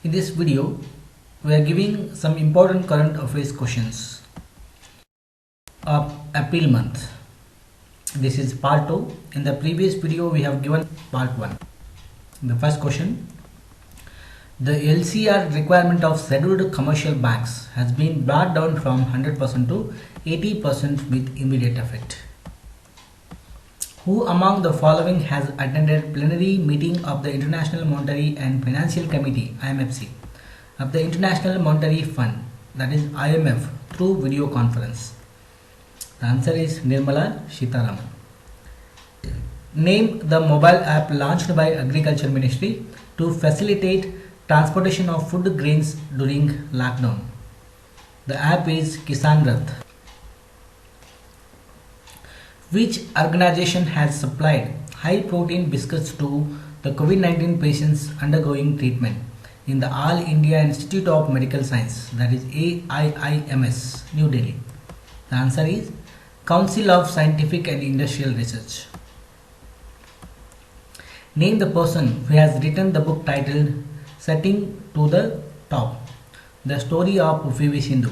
In this video, we are giving some important current affairs questions of April month. This is part 2. In the previous video, we have given part 1. The first question: the LCR requirement of scheduled commercial banks has been brought down from 100% to 80% with immediate effect. Who among the following has attended plenary meeting of the International Monetary and Financial Committee (IMFC) of the International Monetary Fund, that is IMF, through video conference? The answer is Nirmala Sitharaman. Name the mobile app launched by Agriculture Ministry to facilitate transportation of food grains during lockdown. The app is Kisan Rath. Which organization has supplied high protein biscuits to the COVID-19 patients undergoing treatment in the All India Institute of Medical Science, that is AIIMS, New Delhi? The answer is Council of Scientific and Industrial Research. Name the person who has written the book titled Setting to the Top, the story of V.V. Sindhu.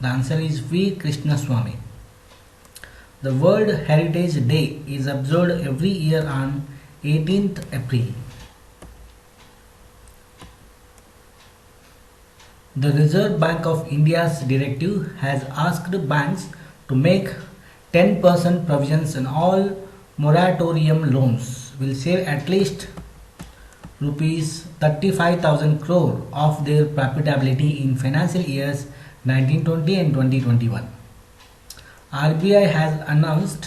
The answer is V. Krishnaswamy. The World Heritage Day is observed every year on 18th April. The Reserve Bank of India's directive has asked banks to make 10% provisions on all moratorium loans will save at least rupees 35,000 crore of their profitability in financial years 1920 and 2021. RBI has announced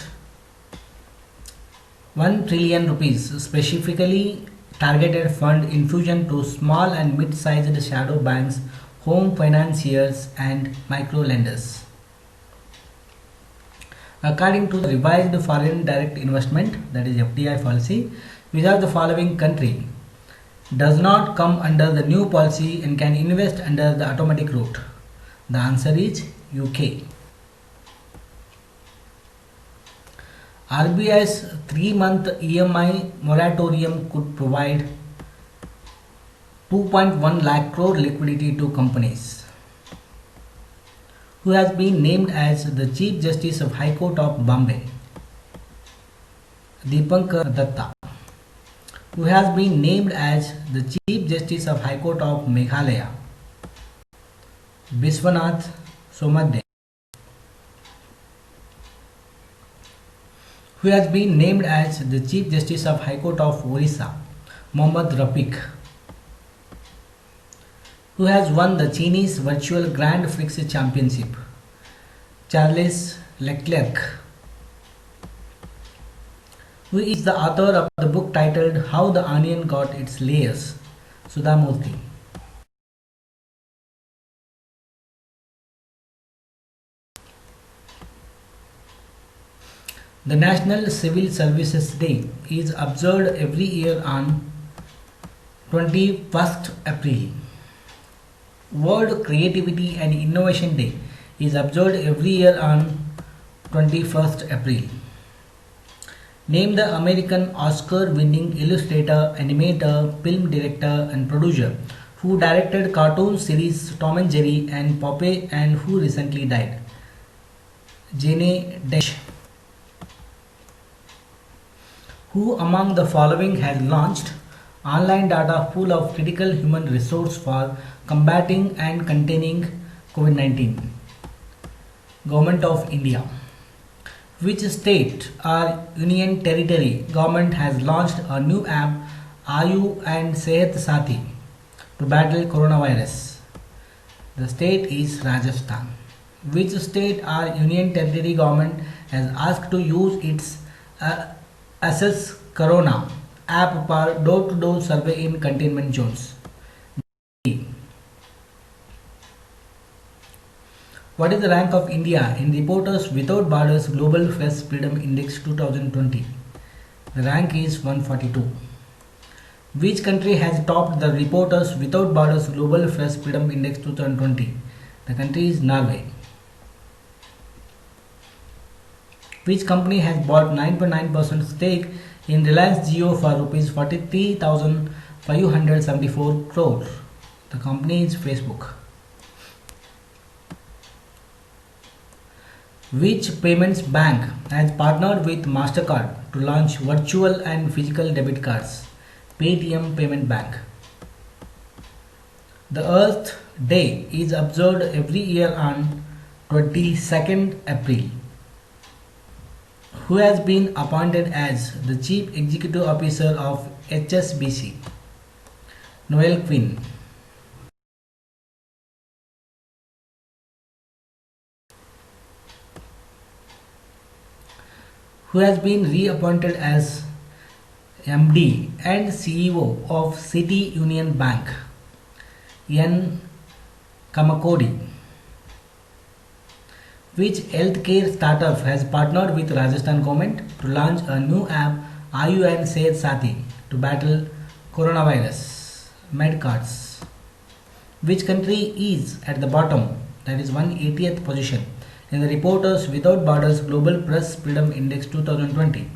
1 trillion rupees specifically targeted fund infusion to small and mid-sized shadow banks, home financiers and micro lenders. According to the revised foreign direct investment, that is FDI policy, which of the following country does not come under the new policy and can invest under the automatic route? The answer is UK. RBI's 3-month EMI moratorium could provide 2.1 lakh crore liquidity to companies. Who has been named as the Chief Justice of High Court of Bombay? Deepankar Datta. Who has been named as the Chief Justice of High Court of Meghalaya? Biswanath Somadde. Who has been named as the Chief Justice of High Court of Orissa? Mohammad Rafiq. Who has won the Chinese Virtual Grand Prix Championship? Charles Leclerc. Who is the author of the book titled How the Onion Got Its Layers? Sudha Murthy. The National Civil Services Day is observed every year on 21st April. World Creativity and Innovation Day is observed every year on 21st April. Name the American Oscar-winning illustrator, animator, film director and producer who directed cartoon series Tom and Jerry and Popeye and who recently died. Jane Desch. Who among the following has launched online data pool of critical human resource for combating and containing COVID-19? Government of India. Which state or union territory government has launched a new app Ayu and Sehat Sathi to battle coronavirus? The state is Rajasthan. Which state or union territory government has asked to use its Assess Corona app for door-to-door survey in containment zones? What is the rank of India in Reporters Without Borders Global Press Freedom Index 2020? The rank is 142. Which country has topped the Reporters Without Borders Global Press Freedom Index 2020? The country is Norway. Which company has bought 9.9% stake in Reliance Jio for rupees 43,574 crore? The company is Facebook. Which payments bank has partnered with MasterCard to launch virtual and physical debit cards? Paytm Payment Bank. The Earth Day is observed every year on 22nd April. Who has been appointed as the Chief Executive Officer of HSBC? Noel Quinn. Who has been reappointed as MD and CEO of City Union Bank? N. Kamakodi. Which healthcare startup has partnered with Rajasthan government to launch a new app Ayush Sehat Sathi to battle coronavirus? Medcards. Which country is at the bottom, that is 180th position, in the Reporters Without Borders Global Press Freedom Index 2020?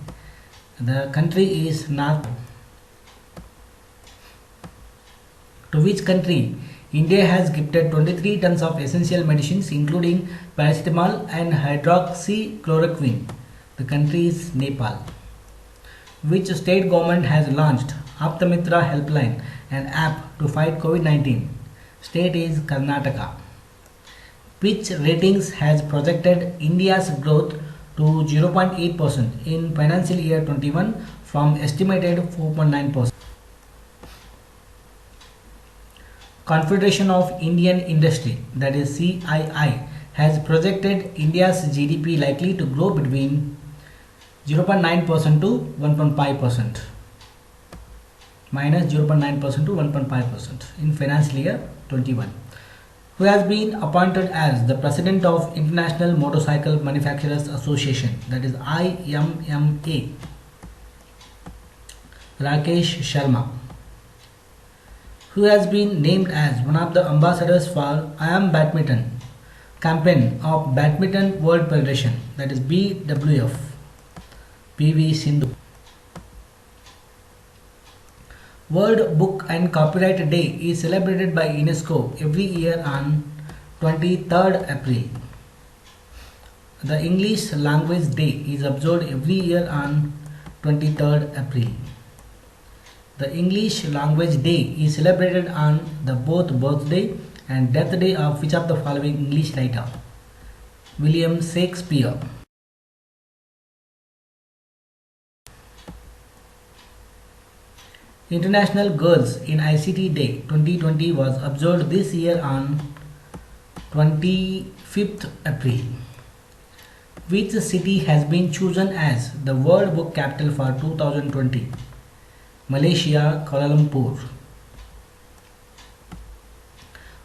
The country is North. To which country India has gifted 23 tons of essential medicines including paracetamol and hydroxychloroquine? The country is Nepal. Which state government has launched Aptamitra Helpline, an app to fight COVID-19? State is Karnataka. Which ratings has projected India's growth to 0.8% in financial year 21 from estimated 4.9%? Confederation of Indian Industry, that is CII, has projected India's GDP likely to grow between 0.9% to 1.5%, minus 0.9% to 1.5% in financial year 21. Who has been appointed as the President of International Motorcycle Manufacturers Association, that is IMMA? Rakesh Sharma. Who has been named as one of the ambassadors for I Am Badminton campaign of Badminton World Federation, that is BWF? PV Sindhu. World Book and Copyright Day is celebrated by UNESCO every year on 23rd April. The English Language Day is observed every year on 23rd April. The English Language Day is celebrated on the both birthday and death day of which of the following English writer? William Shakespeare. International Girls in ICT Day 2020 was observed this year on 25th April. Which city has been chosen as the World Book Capital for 2020? Malaysia, Kuala Lumpur.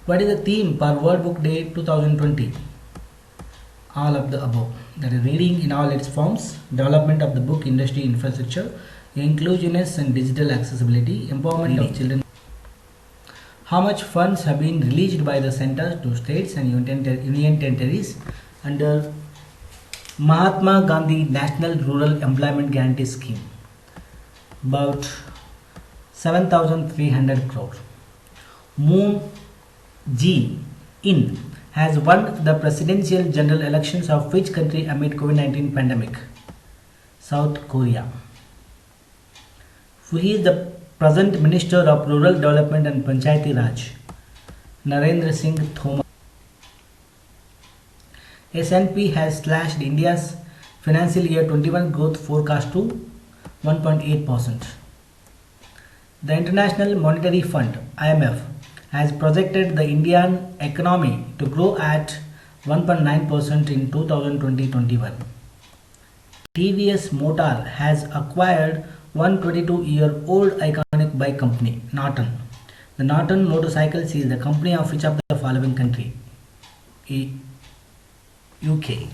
What is the theme for World Book Day 2020? All of the above. That is reading in all its forms, development of the book industry infrastructure, inclusiveness and digital accessibility, empowerment of children. How much funds have been released by the center to states and union territories under Mahatma Gandhi National Rural Employment Guarantee Scheme? About 7,300 crore. Moon Jae-in has won the presidential general elections of which country amid COVID-19 pandemic? South Korea. Who is the present Minister of Rural Development and Panchayati Raj? Narendra Singh Thomas. S&P has slashed India's financial year 21 growth forecast to 1.8%. The International Monetary Fund (IMF) has projected the Indian economy to grow at 1.9% in 2020-21. TVS Motor has acquired 122-year-old iconic bike company Norton. The Norton Motorcycles is the company of which of the following country? UK.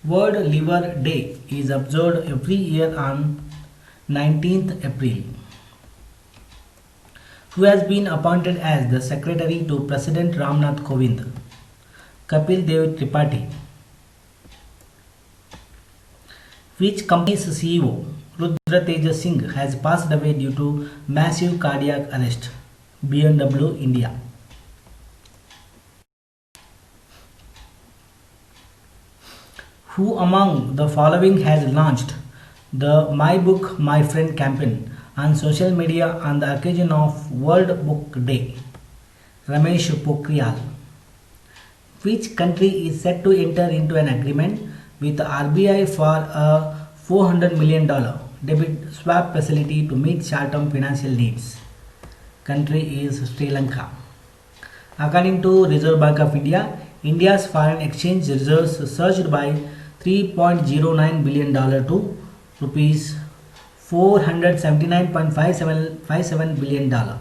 World Liver Day is observed every year on 19th April. Who has been appointed as the Secretary to President Ramnath Kovind? Kapil Dev Tripathi. Which company's CEO Rudra Teja Singh has passed away due to massive cardiac arrest. BMW India. Who among the following has launched the My Book My Friend campaign on social media on the occasion of World Book Day? Ramesh Pokhriyal. Which country is set to enter into an agreement with the RBI for a $400 million debit swap facility to meet short-term financial needs? Country is Sri Lanka. According to Reserve Bank of India, India's foreign exchange reserves surged by $3.09 billion to rupees 479.57 billion dollar.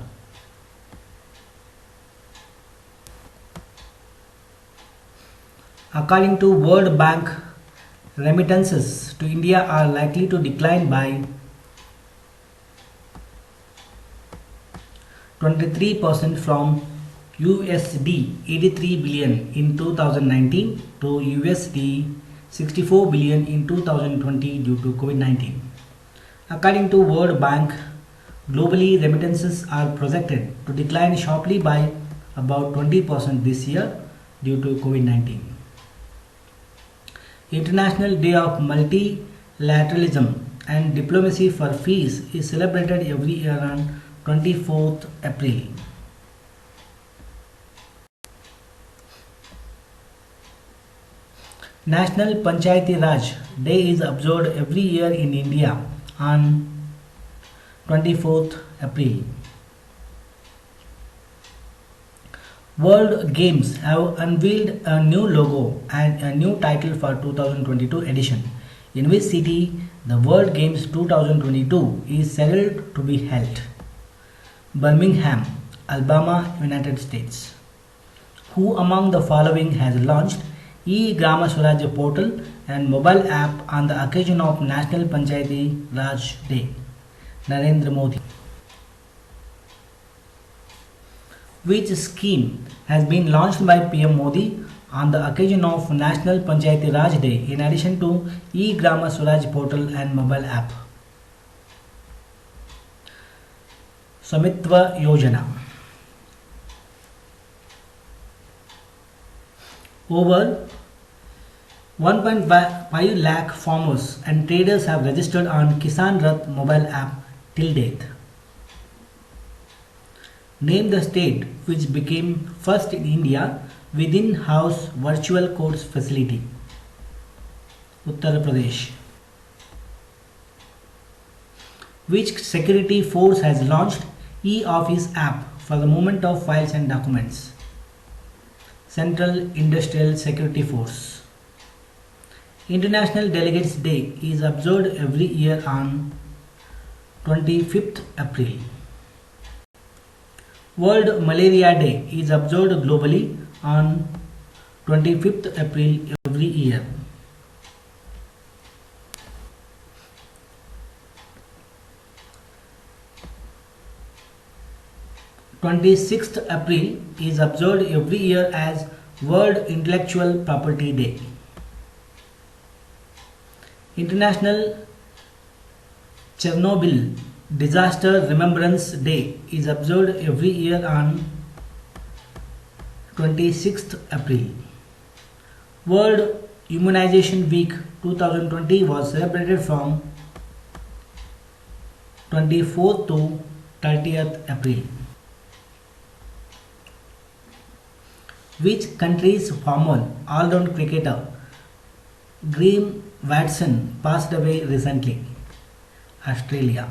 According to World Bank, remittances to India are likely to decline by 23% from USD 83 billion in 2019 to USD 64 billion in 2020 due to COVID-19. According to World Bank, globally remittances are projected to decline sharply by about 20% this year due to COVID-19. International Day of Multilateralism and Diplomacy for Peace is celebrated every year on 24th April. National Panchayati Raj Day is observed every year in India on 24th April. World Games have unveiled a new logo and a new title for 2022 edition, in which city the World Games 2022 is scheduled to be held. Birmingham, Alabama, United States. Who among the following has launched e-Grama Swaraj portal and mobile app on the occasion of National Panchayati Raj Day? Narendra Modi. Which scheme has been launched by PM Modi on the occasion of National Panchayati Raj Day in addition to e-Grama Swaraj portal and mobile app? Swamitva Yojana. Over 1.5 lakh farmers and traders have registered on Kisan Rath mobile app till date. Name the state which became first in India with in-house virtual courts facility. Uttar Pradesh. Which security force has launched e-Office app for the movement of files and documents? Central Industrial Security Force. International Delegates Day is observed every year on 25th April. World Malaria Day is observed globally on 25th April every year. Twenty-sixth April is observed every year as World Intellectual Property Day. International Chernobyl Disaster Remembrance Day is observed every year on 26th April. World Immunization Week 2020 was celebrated from 24th to 30th April. Which country's former all-round cricketer Graeme Watson passed away recently? Australia.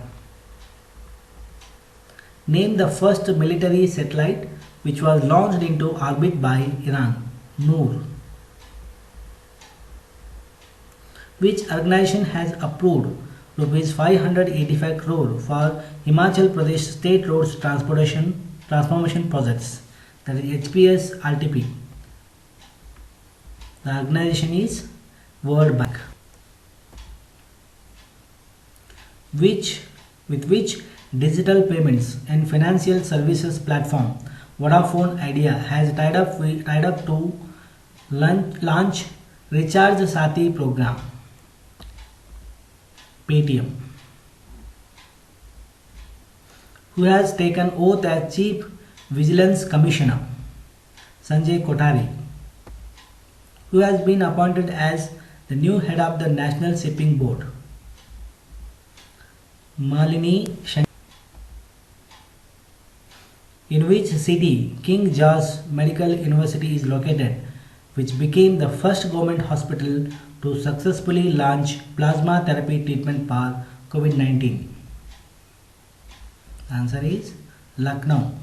Name the first military satellite which was launched into orbit by Iran. Noor. Which organization has approved Rs 585 crore for Himachal Pradesh State Roads Transformation Projects? That is HPS RTP. The organization is World Bank. With which digital payments and financial services platform Vodafone Idea has tied up to launch Recharge Sati program? Paytm. who has taken oath as Chief Vigilance Commissioner. Sanjay Kothari, who has been appointed as the new head of the National Shipping Board. Malini Shankar. In which city King George Medical University is located, which became the first government hospital to successfully launch plasma therapy treatment for COVID-19? Answer is Lucknow.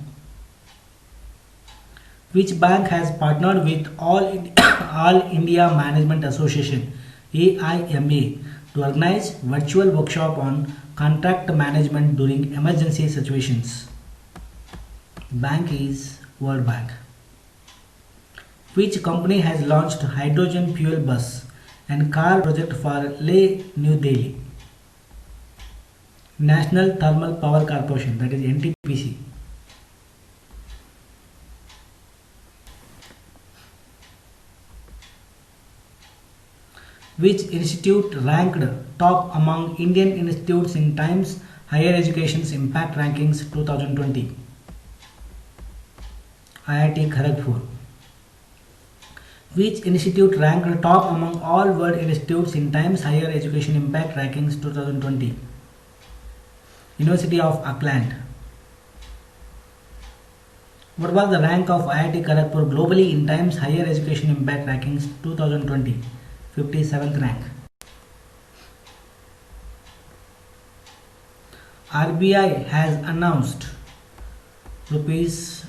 Which bank has partnered with All India Management Association AIMA to organize virtual workshop on contract management during emergency situations? Bank is World Bank. Which company has launched hydrogen fuel bus and car project for Leh, New Delhi? National Thermal Power Corporation, that is NTPC. Which institute ranked top among Indian institutes in Times Higher Education's Impact Rankings 2020? IIT Kharagpur. Which institute ranked top among all world institutes in Times Higher Education Impact Rankings 2020? University of Auckland. What was the rank of IIT Kharagpur globally in Times Higher Education Impact Rankings 2020? 57th rank. RBI has announced rupees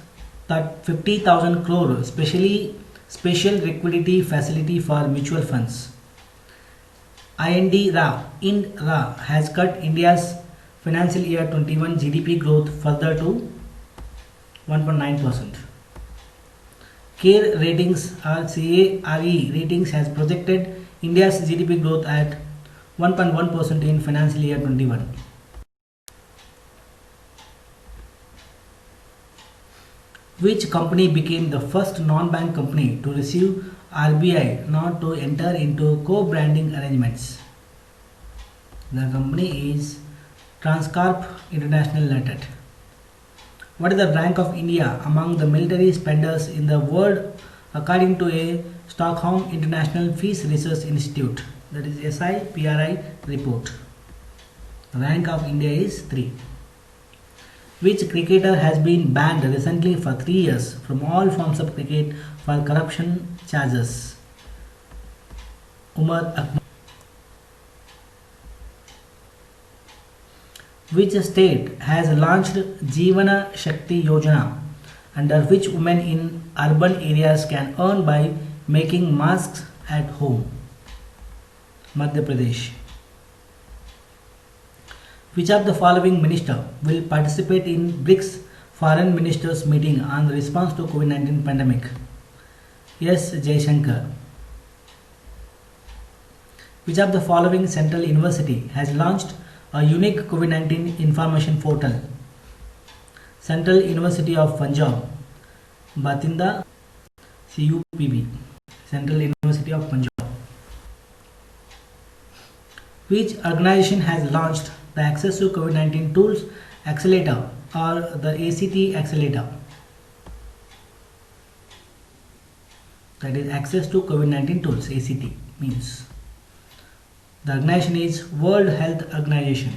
50,000 crore special liquidity facility for mutual funds. IND-RA has cut India's financial year 21 GDP growth further to 1.9%. CARE Ratings CARE Ratings has projected India's GDP growth at 1.1% in financial year 21. Which company became the first non-bank company to receive RBI not to enter into co-branding arrangements? The company is Transcorp International Limited. What is the rank of India among the military spenders in the world according to a Stockholm International Peace Research Institute, that is SIPRI report? The rank of India is 3. Which cricketer has been banned recently for 3 years from all forms of cricket for corruption charges? Umar Akmal. Which state has launched Jeevana Shakti Yojana, under which women in urban areas can earn by making masks at home? Madhya Pradesh. Which of the following minister will participate in BRICS Foreign Ministers meeting on the response to COVID-19 pandemic? S. Jaishankar. Which of the following central university has launched a unique COVID-19 information portal? Central University of Punjab, Batinda, CUPB, Central University of Punjab. Which organization has launched the Access to COVID-19 Tools Accelerator or the ACT Accelerator? That is Access to COVID-19 Tools, ACT means. The organization is World Health Organization.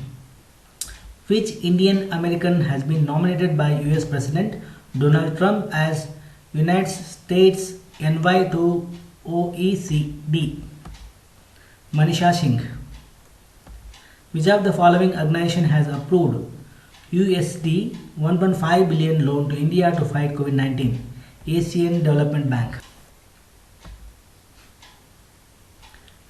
Which Indian American has been nominated by US President Donald Trump as United States envoy to OECD? Manisha Singh. Which of the following organization has approved USD 1.5 billion loan to India to fight COVID-19? Asian Development Bank.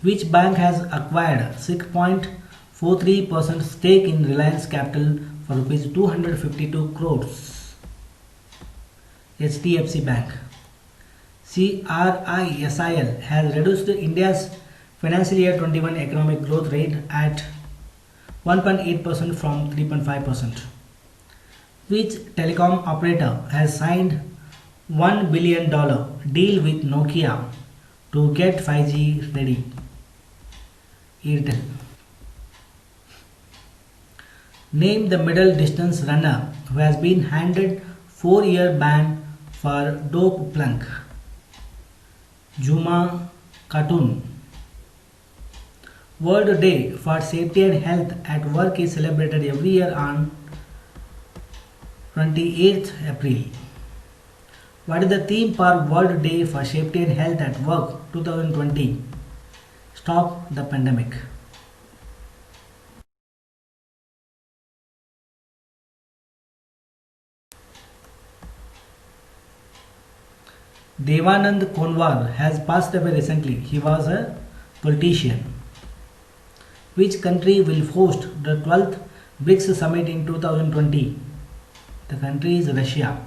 Which bank has acquired 6.43% stake in Reliance Capital for rupees 252 crores? HDFC Bank. CRISIL has reduced India's financial year 21 economic growth rate at 1.8% from 3.5%. Which telecom operator has signed $1 billion deal with Nokia to get 5G ready? Airtel. Name the middle distance runner who has been handed 4-year ban for dope plunk. Juma Khatun. World Day for Safety and Health at Work is celebrated every year on 28th April. What is the theme for World Day for Safety and Health at Work 2020? Stop the pandemic. Devanand Konwar has passed away recently. He was a politician. Which country will host the 12th BRICS summit in 2020? The country is Russia.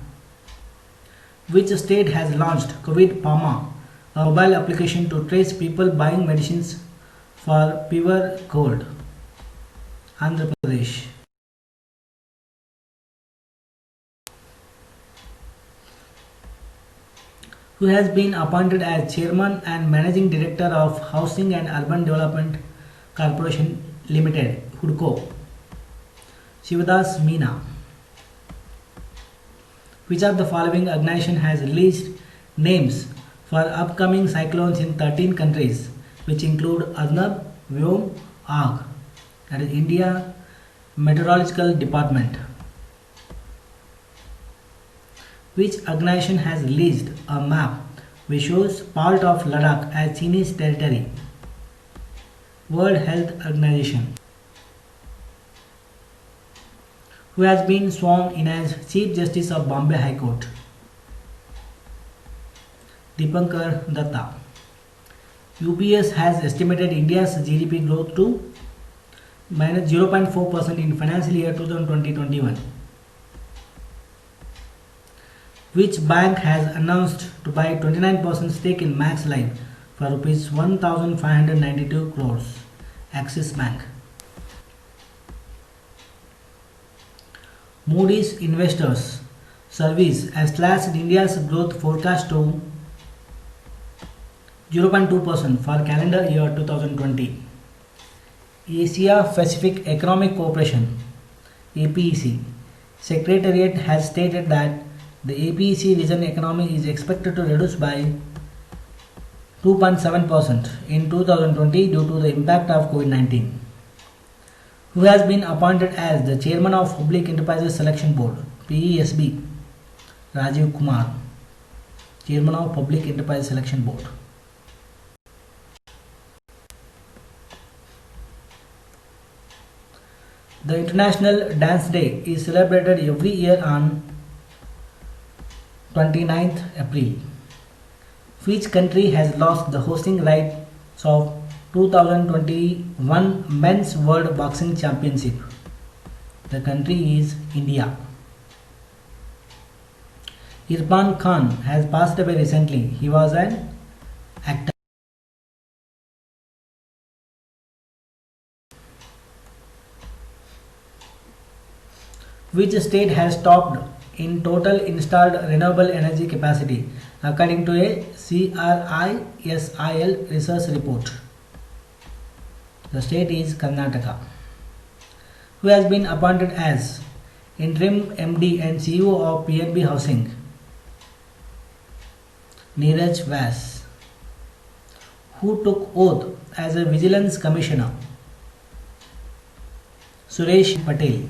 Which state has launched COVID Pharma, a mobile application to trace people buying medicines for fever cold? Andhra Pradesh. Who has been appointed as Chairman and Managing Director of Housing and Urban Development Corporation Limited, HUDCO? Shivadas Meena. Which of the following organization has released names for upcoming cyclones in 13 countries, which include Arnab, Vyom, Agh, that is India Meteorological Department? Which organization has released a map which shows part of Ladakh as Chinese territory? World Health Organization. Who has been sworn in as Chief Justice of Bombay High Court? Dipankar Datta. UBS has estimated India's GDP growth to minus 0.4% in financial year 2020-21. Which bank has announced to buy 29% stake in Max Life for rupees 1,592 crores? Axis Bank. Moody's Investors Service has slashed India's growth forecast to 0.2% for calendar year 2020. Asia Pacific Economic Cooperation APEC Secretariat has stated that the APEC region economy is expected to reduce by 2.7% in 2020 due to the impact of COVID-19. Who has been appointed as the Chairman of Public Enterprises Selection Board, PESB? Rajiv Kumar, Chairman of Public Enterprise Selection Board. The International Dance Day is celebrated every year on 29th April. Which country has lost the hosting rights of 2021 Men's World Boxing Championship? The country is India. Irfan Khan has passed away recently. He was an actor. Which state has topped in total installed renewable energy capacity according to a CRISIL research report? The state is Karnataka. Who has been appointed as interim MD and CEO of PNB Housing? Neeraj Vyas. Who took oath as a Vigilance Commissioner? Suresh Patel.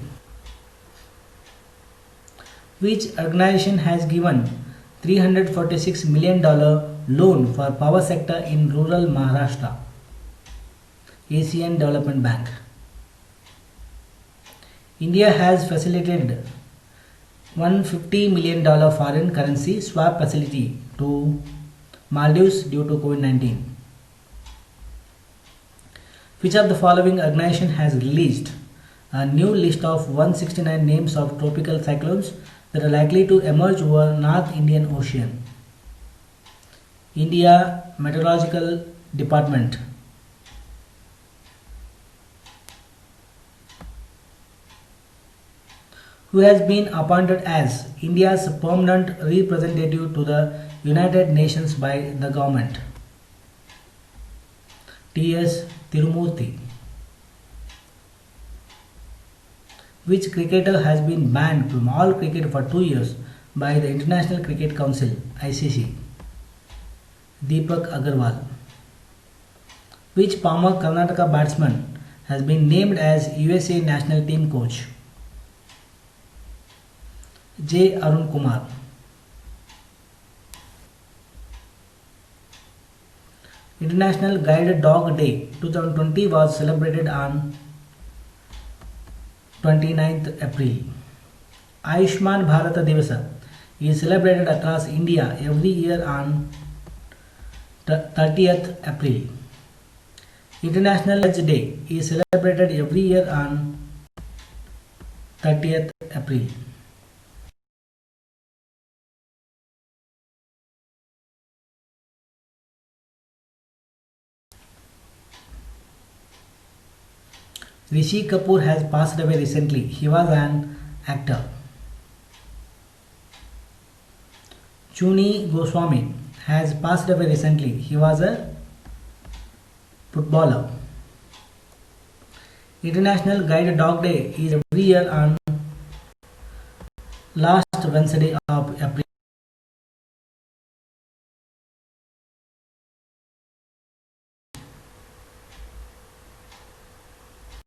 Which organization has given $346 million loan for power sector in rural Maharashtra? Asian Development Bank. India has facilitated $150 million foreign currency swap facility to Maldives due to COVID-19. Which of the following organization has released a new list of 169 names of tropical cyclones that are likely to emerge over North Indian Ocean? India Meteorological Department. Who has been appointed as India's permanent representative to the United Nations by the government? T.S. Tirumurthy. Which cricketer has been banned from all cricket for 2 years by the International Cricket Council (ICC)? Deepak Agarwal. Which former Karnataka batsman has been named as USA national team coach? J. Arun Kumar. International Guide Dog Day 2020 was celebrated on 29th April. Ayushman Bharat Divasa is celebrated across India every year on 30th April. International Veg Day is celebrated every year on 30th April. Rishi Kapoor has passed away recently. He was an actor. Chuni Goswami has passed away recently. He was a footballer. International Guide Dog Day is every year on last Wednesday of April.